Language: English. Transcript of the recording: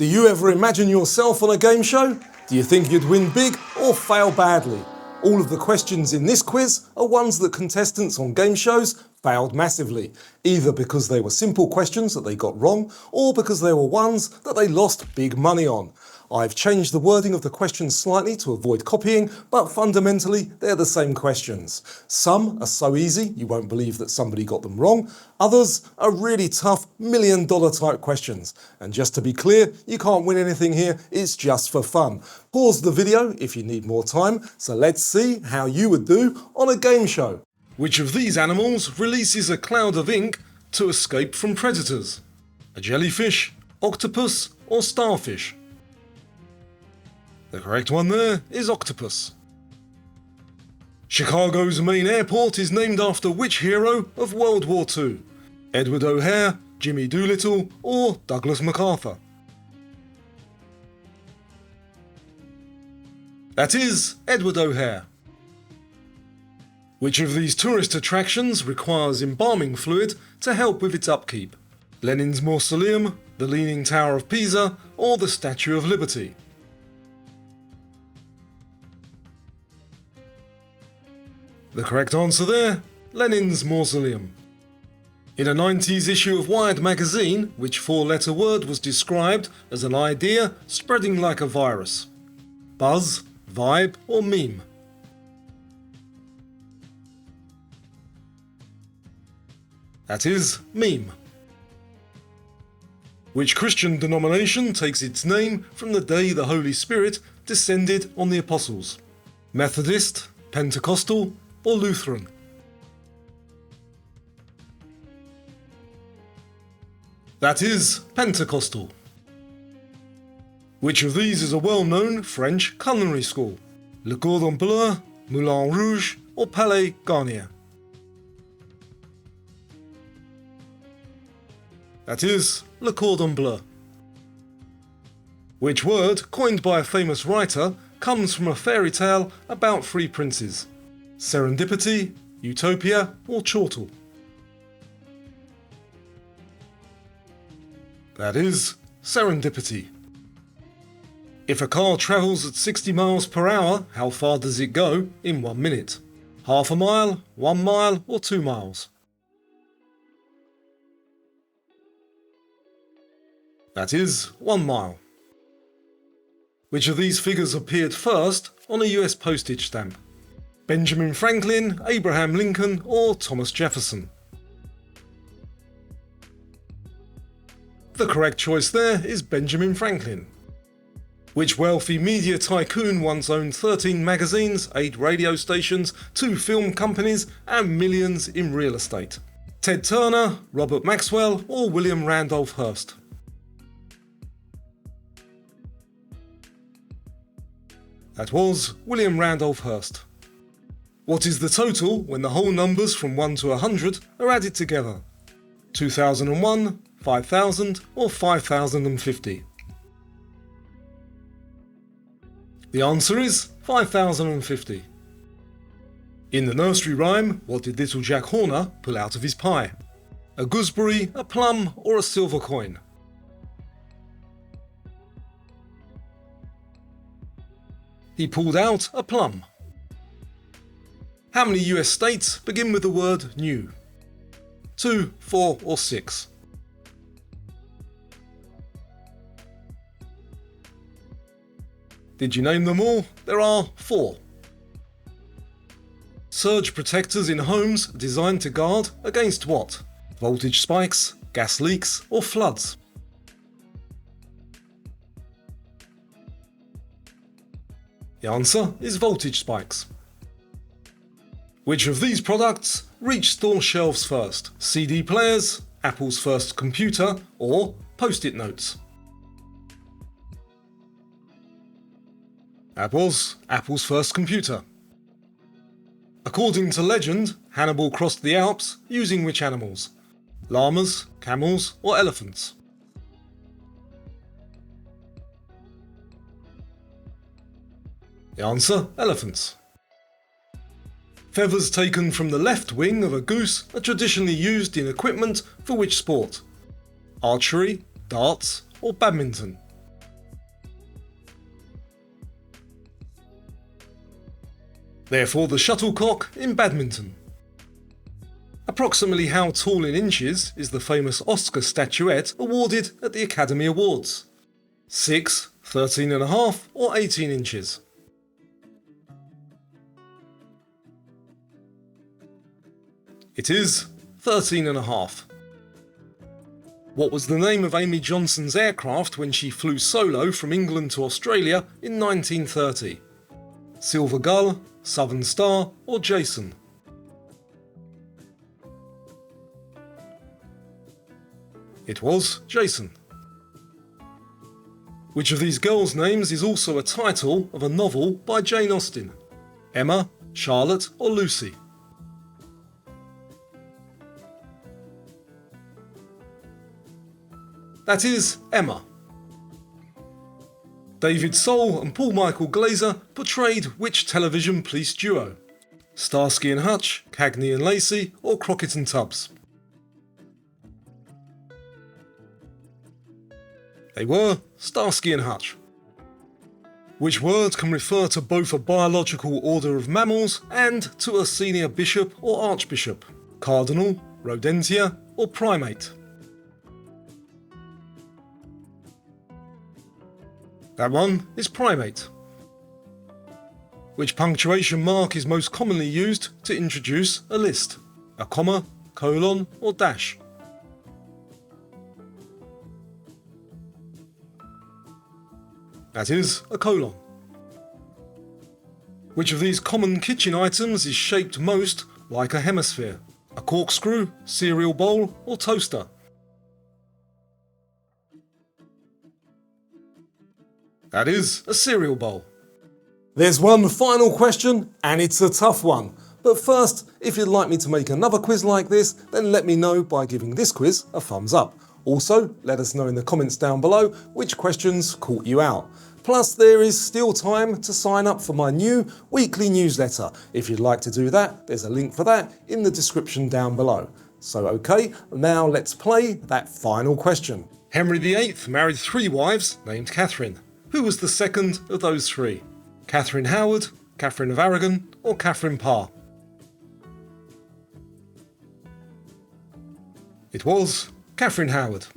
Do you ever imagine yourself on a game show? Do you think you'd win big or fail badly? All of the questions in this quiz are ones that contestants on game shows failed massively, either because they were simple questions that they got wrong, or because they were ones that they lost big money on. I've changed the wording of the questions slightly to avoid copying, but fundamentally they're the same questions. Some are so easy you won't believe that somebody got them wrong. Others are really tough $1,000,000 type questions. And just to be clear, you can't win anything here, it's just for fun. Pause the video if you need more time, so let's see how you would do on a game show. Which of these animals releases a cloud of ink to escape from predators? A jellyfish, octopus, or starfish? The correct one there is octopus. Chicago's main airport is named after which hero of World War II? Edward O'Hare, Jimmy Doolittle, or Douglas MacArthur? That is Edward O'Hare. Which of these tourist attractions requires embalming fluid to help with its upkeep? Lenin's Mausoleum, the Leaning Tower of Pisa, or the Statue of Liberty? The correct answer there, Lenin's Mausoleum. In a 90s issue of Wired magazine, which four-letter word was described as an idea spreading like a virus? Buzz, vibe, or meme? That is meme. Which Christian denomination takes its name from the day the Holy Spirit descended on the apostles? Methodist, Pentecostal, or Lutheran? That is Pentecostal. Which of these is a well-known French culinary school? Le Cordon Bleu, Moulin Rouge, or Palais Garnier? That is Le Cordon Bleu. Which word, coined by a famous writer, comes from a fairy tale about three princes? Serendipity, utopia, or chortle? That is serendipity. If a car travels at 60 miles per hour, how far does it go in 1 minute? Half a mile, 1 mile, or 2 miles? That is 1 mile. Which of these figures appeared first on a US postage stamp? Benjamin Franklin, Abraham Lincoln, or Thomas Jefferson? The correct choice there is Benjamin Franklin. Which wealthy media tycoon once owned 13 magazines, 8 radio stations, 2 film companies, and millions in real estate? Ted Turner, Robert Maxwell, or William Randolph Hearst? That was William Randolph Hearst. What is the total when the whole numbers from 1 to 100 are added together? 2001, 5000, or 5050? The answer is 5050. In the nursery rhyme, what did little Jack Horner pull out of his pie? A gooseberry, a plum, or a silver coin? He pulled out a plum. How many US states begin with the word new? 2, 4, or 6? Did you name them all? There are 4. Surge protectors in homes designed to guard against what? Voltage spikes, gas leaks, or floods? The answer is voltage spikes. Which of these products reached store shelves first? CD players, Apple's first computer, or Post-it notes? That was Apple's first computer. According to legend, Hannibal crossed the Alps using which animals? Llamas, camels, or elephants? The answer, elephants. Feathers taken from the left wing of a goose are traditionally used in equipment for which sport? Archery, darts, or badminton? Therefore the shuttlecock in badminton. Approximately how tall in inches is the famous Oscar statuette awarded at the Academy Awards? 6, 13.5 or 18 inches? It is 13.5. What was the name of Amy Johnson's aircraft when she flew solo from England to Australia in 1930? Silver Gull, Southern Star or Jason? It was Jason. Which of these girls' names is also a title of a novel by Jane Austen? Emma, Charlotte or Lucy? That is Emma. David Soul and Paul Michael Glaser portrayed which television police duo? Starsky and Hutch, Cagney and Lacey or Crockett and Tubbs? They were Starsky and Hutch. Which word can refer to both a biological order of mammals and to a senior bishop or archbishop? Cardinal, rodentia or primate? That one is primate. Which punctuation mark is most commonly used to introduce a list? A comma, colon or dash? That is a colon. Which of these common kitchen items is shaped most like a hemisphere? A corkscrew, cereal bowl or toaster? That is a cereal bowl. There's one final question, and it's a tough one. But first, if you'd like me to make another quiz like this, then let me know by giving this quiz a thumbs up. Also, let us know in the comments down below which questions caught you out. Plus, there is still time to sign up for my new weekly newsletter. If you'd like to do that, there's a link for that in the description down below. So okay, now let's play that final question. Henry VIII married 3 wives named Catherine. Who was the second of those 3? Catherine Howard, Catherine of Aragon or Catherine Parr? It was Catherine Howard.